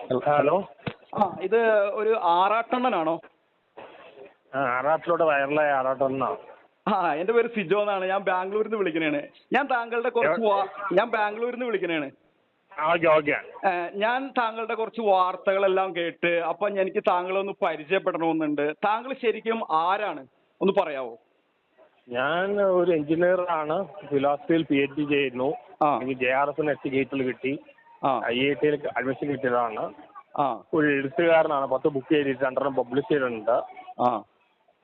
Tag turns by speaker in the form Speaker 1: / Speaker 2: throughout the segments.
Speaker 1: Hello.
Speaker 2: ഇത് ഒരു ആറാട്ടണ്ണനാണോ?
Speaker 1: ആറാട്ടിലൂടെ വൈറലായ ആറാട്ടണ്ണനാണ്.
Speaker 2: എൻ്റെ പേര് സിജോ എന്നാണ്. ഞാൻ ബാംഗ്ലൂരിൽ നിന്ന് വിളിക്കണേണ്. ഞാൻ ബാംഗ്ലൂരിൽ നിന്ന് വിളിക്കണേണ്.
Speaker 1: ഓക്കെ.
Speaker 2: ഞാൻ താങ്കളുടെ കുറച്ച് വാർത്തകളെല്ലാം കേട്ട് അപ്പൊ എനിക്ക് താങ്കളെ ഒന്ന് പരിചയപ്പെടണമെന്നുണ്ട്. താങ്കൾ ശരിക്കും ആരാണ്, ഒന്ന് പറയാവോ?
Speaker 1: ഞാൻ ഒരു എഞ്ചിനീയർ ആണ്. ഫിലോസഫിയിൽ PhD ചെയ്യുന്നു. എനിക്ക് JRF നെറ്റ് ഗേറ്റിൽ കിട്ടി. IIT അഡ്മിഷൻ കിട്ടിയതാണ്. ഒരു എഴുത്തുകാരനാണ്. 10 ബുക്ക് എഴുതിയിട്ട് 2 പബ്ലിഷ് ചെയ്തിട്ടുണ്ട്.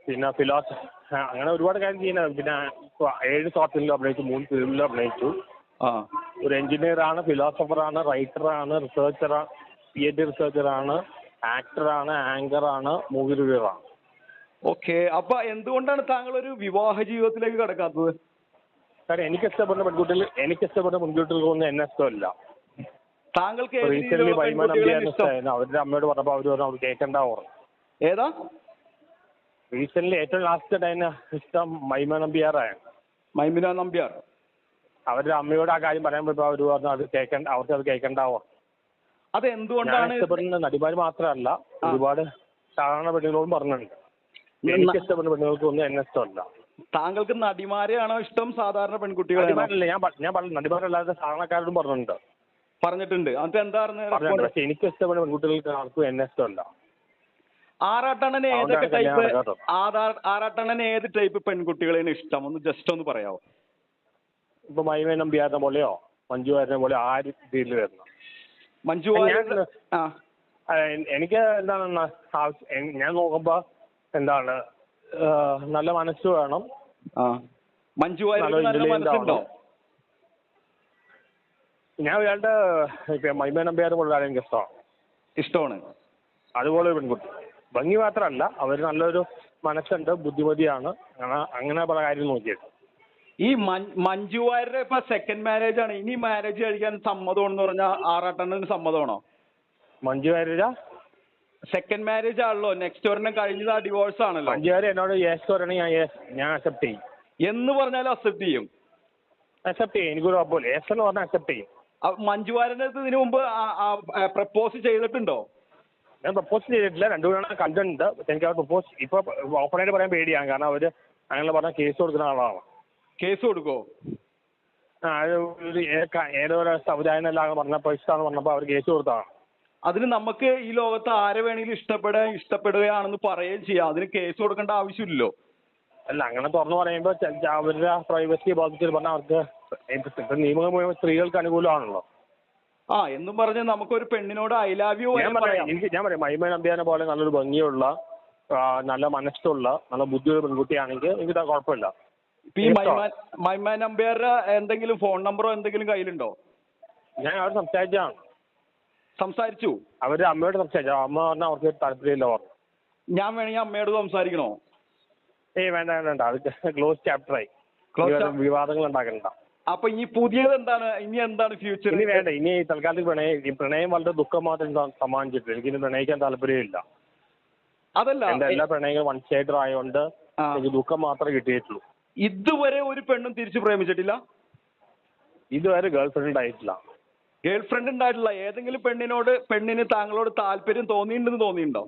Speaker 1: പിന്നെ ഫിലോസഫി അങ്ങനെ ഒരുപാട് കാര്യം ചെയ്യുന്നത്. പിന്നെ 7 ഷോർട്ട് ഫിലിമിൽ അഭിനയിച്ചു, 3 ഫിലിമിൽ അഭിനയിച്ചു. ഒരു എഞ്ചിനീയർ ആണ്, ഫിലോസഫറാണ്, റൈറ്ററാണ്, റിസർച്ചറാണ്, PhD റിസർച്ചറാണ്, ആക്ടറാണ്, ആങ്കറാണ്, മൂവി റിവ്യൂറാണ്.
Speaker 2: ഓക്കെ. അപ്പൊ എന്തുകൊണ്ടാണ് താങ്കൾ ഒരു വിവാഹ ജീവിതത്തിലേക്ക് കടക്കാത്തത്?
Speaker 1: കാരണം എനിക്ക് ഇഷ്ടപ്പെടുന്ന പെൺകുട്ടികൾക്കൊന്നും എന്നെ ഇഷ്ടമല്ല.
Speaker 2: താങ്കൾക്ക്
Speaker 1: റീസെന്റ് മൈമ നമ്പ്യാർ ഇഷ്ടമായിരുന്നു. അവരുടെ അമ്മയോട് പറഞ്ഞപ്പോൾ അവർ കേൾക്കണ്ട പറഞ്ഞു.
Speaker 2: ഏതാ
Speaker 1: റീസെന്റ് ഏറ്റവും ലാസ്റ്റ് ടൈം ഇഷ്ടം മൈമ നമ്പ്യാറാണ്.
Speaker 2: മൈമുന നമ്പ്യാർ.
Speaker 1: അവരുടെ അമ്മയോട് ആ കാര്യം പറയാൻ പോയപ്പോൾ അവർ പറഞ്ഞു അവർക്ക് അത് കേൾക്കണ്ടാവോ.
Speaker 2: അത് എന്തുകൊണ്ടാണ്?
Speaker 1: ഇഷ്ടപ്പെടുന്ന നടിമാർ മാത്രമല്ല, ഒരുപാട് സാധാരണ പെണ്ണുങ്ങളോടും പറഞ്ഞിട്ടുണ്ട്. എനിക്ക് ഇഷ്ടപ്പെടുന്ന പെണ്ണുങ്ങൾക്കൊന്നും എന്നെ ഇഷ്ടമല്ല.
Speaker 2: താങ്കൾക്ക് നടിമാരെയാണോ ഇഷ്ടം, സാധാരണ പെൺകുട്ടികളെ?
Speaker 1: ഞാൻ നടിമാരല്ലാതെ സാധാരണക്കാരോടും
Speaker 2: പറഞ്ഞിട്ടുണ്ട്. അത് എന്തായിരുന്നു?
Speaker 1: പക്ഷെ എനിക്ക് ഇഷ്ടപ്പെടുന്ന പെൺകുട്ടികൾക്ക് ആർക്കും എന്നെ ഇഷ്ടമല്ല.
Speaker 2: ആറാട്ടണ്ണന് ഏത് ടൈപ്പ് പെൺകുട്ടികളെയാണ് ഇഷ്ടം, ഒന്ന് ജസ്റ്റ് ഒന്ന് പറയാമോ?
Speaker 1: ഇപ്പൊ മൈമ നമ്പ്യാറിനെ പോലെയോ മഞ്ജു വാര്യനെ പോലെയോ ആ രീതിയിൽ വരുന്നു.
Speaker 2: മഞ്ജു വാര്യർ
Speaker 1: എനിക്ക് എന്താണ് ഞാൻ നോക്കുമ്പോ എന്താണ് നല്ല മനസ്സ് വേണം.
Speaker 2: മഞ്ജു വാര്യർ നല്ല മനസ്സുണ്ടോ?
Speaker 1: ഞാൻ ഇയാളുടെ മൈമ നമ്പ്യാർ പോലെ എനിക്ക് ഇഷ്ടമാണ്. അതുപോലെ ഒരു പെൺകുട്ടി ഭംഗി മാത്രമല്ല, അവർ നല്ലൊരു മനസ്സുണ്ട്, ബുദ്ധിമതിയാണ്. അങ്ങനെ പല കാര്യം നോക്കിയിട്ട്
Speaker 2: ഈ മഞ്ജു വാര്യരുടെ ഇപ്പൊ സെക്കൻഡ് മാരേജ് ആണ്. ഇനി മാരേജ് കഴിക്കാൻ സമ്മതമാണെന്ന് പറഞ്ഞാൽ ആറാട്ടണ്ണന് സമ്മതമാണോ?
Speaker 1: മഞ്ജു വാര്യര
Speaker 2: സെക്കൻഡ് മാരേജ് ആണല്ലോ, നെക്സ്റ്റ് ഒരെണ്ണം കഴിഞ്ഞത് ഡിവോഴ്സ് ആണല്ലോ.
Speaker 1: മഞ്ജു വാര്യർ എന്നോട് യെസ് പറയണെങ്കിൽ ഞാൻ അക്സെപ്റ്റ് ചെയ്യും.
Speaker 2: എന്ന് പറഞ്ഞാലും അക്സെപ്റ്റ് ചെയ്യും.
Speaker 1: എനിക്കൊരു കുഴപ്പമില്ല. യെസ് എന്ന് പറഞ്ഞാൽ അക്സെപ്റ്റ് ചെയ്യും.
Speaker 2: മഞ്ജു വാര്യന്റെ ഇതിനു മുമ്പ് പ്രപ്പോസ് ചെയ്തിട്ടുണ്ടോ?
Speaker 1: ഞാൻ പ്രപ്പോസ് ചെയ്തിട്ടില്ല. 2 തവണ കണ്ടിട്ടുണ്ട്. എനിക്ക് ആ പ്രപ്പോസ് ഇപ്പൊ ഓപ്പണായിട്ട് പറയാൻ പേടിയാണ്. കാരണം അവര് അങ്ങനെ പറഞ്ഞാൽ കേസ് കൊടുക്കുന്ന ആളാണ്.
Speaker 2: കേസ് കൊടുക്കോ?
Speaker 1: ഏതോ സമുദായം പറഞ്ഞപ്പോൾ ഇഷ്ടമാണെന്ന് പറഞ്ഞപ്പോൾ അവർ കേസ് കൊടുത്താണ്.
Speaker 2: അതിന് നമുക്ക് ഈ ലോകത്ത് ആരെ വേണമെങ്കിലും ഇഷ്ടപ്പെടുകയാണെന്ന് പറയുകയും ചെയ്യാം. അതിന് കേസ് കൊടുക്കേണ്ട ആവശ്യമില്ലല്ലോ.
Speaker 1: അല്ല, അങ്ങനെ തുറന്നു പറയുമ്പോൾ അവരുടെ പ്രൈവസി ബാധിച്ചിട്ട് പറഞ്ഞാൽ അവർക്ക് നിയമം സ്ത്രീകൾക്ക് അനുകൂലമാണല്ലോ.
Speaker 2: എന്നും പറഞ്ഞ് നമുക്കൊരു പെണ്ണിനോട് ഐ ലവ് യു
Speaker 1: ഞാൻ പറയാം മൈമ നമ്പ്യാരെ പോലെ നല്ലൊരു ഭംഗിയുള്ള, നല്ല മനസ്സുള്ള, നല്ല ബുദ്ധിയുള്ള പെൺകുട്ടിയാണെങ്കിൽ എനിക്ക് കുഴപ്പമില്ല.
Speaker 2: ഈ മൈമ നമ്പ്യാരുടെ എന്തെങ്കിലും ഫോൺ നമ്പറോ എന്തെങ്കിലും കയ്യിലുണ്ടോ?
Speaker 1: ഞാൻ അവർ
Speaker 2: സംസാരിച്ചു.
Speaker 1: അവരുടെ അമ്മയോട് സംസാരിച്ചു. അമ്മ പറഞ്ഞാൽ അവർക്ക് താല്പര്യമില്ല പറഞ്ഞു.
Speaker 2: ഞാൻ വേണമെങ്കിൽ അമ്മയോട് സംസാരിക്കണോ?
Speaker 1: വേണ്ട, അത് ക്ലോസ് ചാപ്റ്ററായി. വിവാദങ്ങൾ ഉണ്ടാക്കണ്ട.
Speaker 2: അപ്പൊ ഇനി പുതിയത് എന്താണ്? ഇനി എന്താണ് ഫ്യൂച്ചർ?
Speaker 1: ഇനി വേണ്ട. ഇനി തൽക്കാലത്തേക്ക് പ്രണയം വളരെ ദുഃഖം മാത്രം സമ്മാനിച്ചിട്ടില്ല. എനിക്കിനി പ്രണയിക്കാൻ താല്പര്യമില്ല.
Speaker 2: അതല്ല,
Speaker 1: എന്റെ എല്ലാ പ്രണയങ്ങളും വൺ സൈഡർ ആയതുകൊണ്ട് എനിക്ക് ദുഃഖം മാത്രമേ കിട്ടിയിട്ടുള്ളൂ.
Speaker 2: ഇതുവരെ ഒരു പെണ്ണും തിരിച്ചു പ്രേമിച്ചിട്ടില്ല?
Speaker 1: ഇതുവരെ ഗേൾ ഫ്രണ്ട് ഉണ്ടായിട്ടില്ല.
Speaker 2: ഏതെങ്കിലും പെണ്ണിന് താങ്കളോട് താല്പര്യം തോന്നിയിട്ടുണ്ടോ?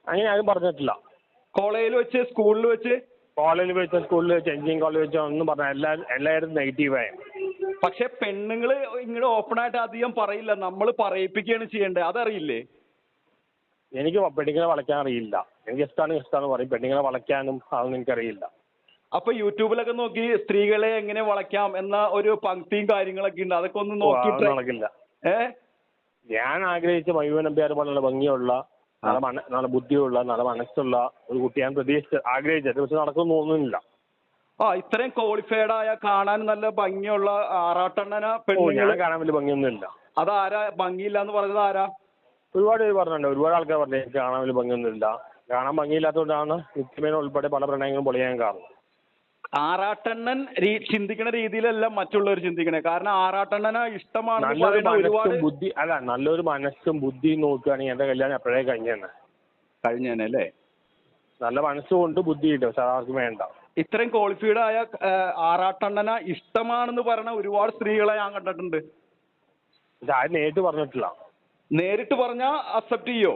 Speaker 1: അങ്ങനെ ആരും പറഞ്ഞിട്ടില്ല.
Speaker 2: കോളേജിൽ വെച്ച്, സ്കൂളിൽ വെച്ച്,
Speaker 1: എഞ്ചിനീയറിംഗ് കോളേജ് വെച്ച് ഒന്നും പറഞ്ഞ എല്ലാവരും നെഗറ്റീവായി.
Speaker 2: പക്ഷെ പെണ്ണുങ്ങള് ഇങ്ങനെ ഓപ്പൺ ആയിട്ട് അധികം പറയില്ല. നമ്മൾ പറയിപ്പിക്കുകയാണ് ചെയ്യേണ്ടത്. അതറിയില്ലേ?
Speaker 1: എനിക്ക് പെണ്ണുങ്ങളെ വളയ്ക്കാൻ അറിയില്ല. എനിക്ക് ഇഷ്ടമാണ് പറയും. പെണ്ണുങ്ങളെ വളയ്ക്കാനും അതൊന്നും എനിക്കറിയില്ല.
Speaker 2: അപ്പൊ യൂട്യൂബിലൊക്കെ നോക്കി സ്ത്രീകളെ എങ്ങനെ വളയ്ക്കാം എന്ന ഒരു പങ്ക്തിയും കാര്യങ്ങളൊക്കെ ഉണ്ട്. അതൊക്കെ ഒന്ന് നോക്കിയിട്ട്
Speaker 1: നടക്കില്ല. ഞാൻ ആഗ്രഹിച്ച മൈമ നമ്പ്യാർ പോലുള്ള ഭംഗിയുള്ള, നല്ല ബുദ്ധിയുള്ള, നല്ല മനസ്സുള്ള ഒരു കുട്ടി ഞാൻ ആഗ്രഹിച്ചത്. പക്ഷെ നടക്കുമെന്ന് തോന്നുന്നില്ല.
Speaker 2: ഇത്രയും ക്വാളിഫൈഡ് ആയ, കാണാൻ നല്ല ഭംഗിയുള്ള ആറാട്ടണ്ണന
Speaker 1: ഞാൻ കാണാൻ വലിയ ഭംഗിയൊന്നുമില്ല.
Speaker 2: അതാരാ ഭംഗിയില്ല എന്ന് പറഞ്ഞത്? ആരാ?
Speaker 1: ഒരുപാട് പേര് പറഞ്ഞിട്ടുണ്ട്. ഒരുപാട് ആൾക്കാർ പറഞ്ഞു എനിക്ക് കാണാൻ വലിയ ഭംഗിയൊന്നുമില്ല. കാണാൻ ഭംഗിയില്ലാത്തതുകൊണ്ടാണ് നിത്യമേന ഉൾപ്പെടെ പല പ്രണയങ്ങളും പൊളിയാൻ കാരണം.
Speaker 2: ആറാട്ടണ്ണൻ ചിന്തിക്കുന്ന രീതിയിലല്ല മറ്റുള്ളവർ ചിന്തിക്കണേ. കാരണം ആറാട്ടണ്ണന ഇഷ്ടമാണ്.
Speaker 1: നല്ലൊരു മനസ്സും ബുദ്ധിയും നോക്കുകയാണെങ്കിൽ എന്റെ കല്യാണം എപ്പോഴേ കഴിഞ്ഞതന്നെ അല്ലേ. നല്ല മനസ്സുകൊണ്ട് ബുദ്ധിയുണ്ട്, പക്ഷെ ആർക്കും വേണ്ട.
Speaker 2: ഇത്രയും ക്വാളിഫൈഡ് ആയ ആറാട്ടണ്ണന ഇഷ്ടമാണെന്ന് പറഞ്ഞ ഒരുപാട് സ്ത്രീകളെ ഞാൻ കണ്ടിട്ടുണ്ട്.
Speaker 1: ആരും നേരിട്ട് പറഞ്ഞിട്ടില്ല.
Speaker 2: നേരിട്ട് പറഞ്ഞാൽ അക്സെപ്റ്റ് ചെയ്യോ?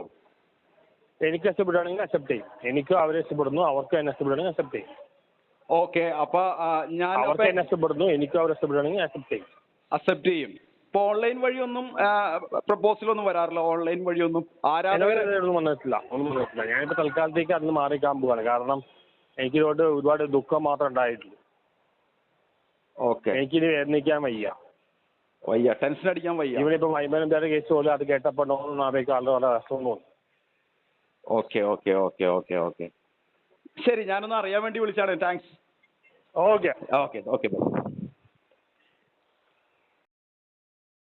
Speaker 1: എനിക്ക് ഇഷ്ടപ്പെടുകയാണെങ്കിൽ അക്സെപ്റ്റ് ചെയ്യും. എനിക്കും അവരെ ഇഷ്ടപ്പെടുന്നു, അവർക്ക് എന്നെ ഇഷ്ടപ്പെടുകയാണെങ്കിൽ അക്സെപ്റ്റ് ചെയ്യും.
Speaker 2: ഓക്കെ, അപ്പൊ ഞാൻ
Speaker 1: അവർക്ക് എന്നെ ഇഷ്ടപ്പെടുന്നു, എനിക്കും അവരെ ഇഷ്ടപ്പെടുകയാണെങ്കിൽ അക്സെപ്റ്റ് ചെയ്യും.
Speaker 2: അക്സെപ്റ്റ് ചെയ്യും. ഇപ്പൊ ഓൺലൈൻ വഴിയൊന്നും പ്രപ്പോസൽ ഒന്നും വരാറില്ല? ഓൺലൈൻ വഴിയൊന്നും
Speaker 1: ഒന്നും വന്നിട്ടില്ല. ഞാനിപ്പോ തൽക്കാലത്തേക്ക് അതിന് മാറിക്കാൻ പോവാണ്. കാരണം എനിക്കിതോട്ട് ഒരുപാട് ദുഃഖം മാത്രം ഉണ്ടായിട്ടുള്ളൂ.
Speaker 2: ഓക്കെ,
Speaker 1: എനിക്കിനി വേദനിക്കാൻ വയ്യ,
Speaker 2: ടെൻഷൻ അടിക്കാൻ വയ്യ.
Speaker 1: ഇവിടെ ഇപ്പൊ മൈമനന്ദയുടെ കേസ് പോലും അത് കേട്ടപ്പോൾ ആലോചിക്കാൻ വളരെ കഷ്ടം തോന്നി.
Speaker 2: Okay okay okay okay okay ശരി, ഞാനൊന്ന് അറിയാൻ വേണ്ടി വിളിച്ചാണ്. താങ്ക്സ്.
Speaker 1: Okay
Speaker 2: okay okay.